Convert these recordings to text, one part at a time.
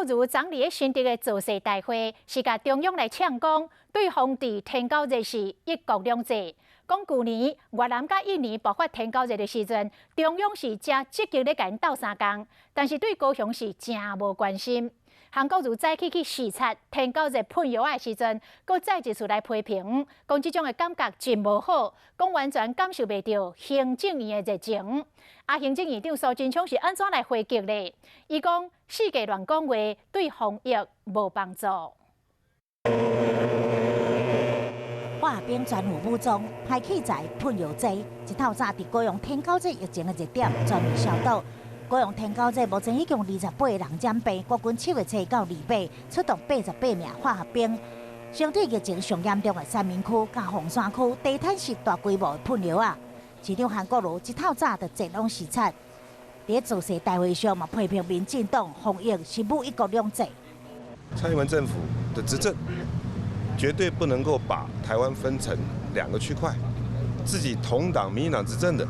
如总理新竹的造势大会，是甲中央来呛讲，对防治天狗热是一国两制。讲去年越南甲印尼爆发天狗热的时阵，中央是正积极咧甲因斗相共，但是对高雄是正无关心。韩国如早起去视察天狗热喷药的时阵，搁再一次来批评，讲这种的感觉真无好，讲完全感受袂到行政院的热情。行政院长苏贞昌是安怎来回击呢？伊讲世界乱讲话对防疫无帮助。化兵全副武装，派器材喷药剂，一透早伫高雄天狗热疫情的热点全面消毒。高雄天狗热目前已经28个人染病，国军7月初到2月出动88名化学兵。相对疫情上严重的三民区、甲凤山区，地毯式大规模的喷药啊！市长韩国瑜一透早就前往视察，伫造势大会上嘛批评民进党防疫是不一国两制。蔡英文政府的执政绝对不能够把台湾分成2个区块，自己同党民进党执政的，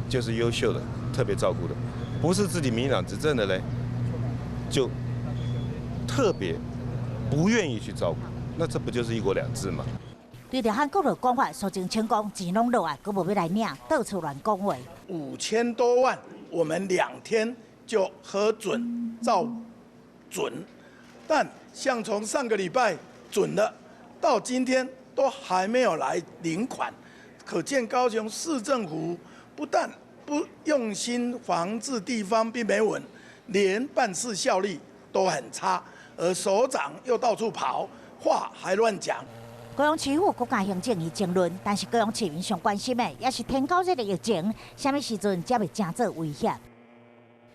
就是优秀的。特别照顾的，不是自己民进党执政的嘞，就特别不愿意去照顾，那这不就是一国两制吗？对着韩国瑜讲法，苏贞昌讲钱拢落来，佫无要来领，到处乱讲话。5000多万，我们2天就核准照准，但像从上个礼拜准了，到今天都还没有来领款，可见高雄市政府不但不用心防治地方病媒蚊，连办事效率都很差，而首长又到处跑，话还乱讲。高雄市府国家行政院争论，但是高雄市民上关心的也是天狗热的疫情，什么时阵才会真做威胁？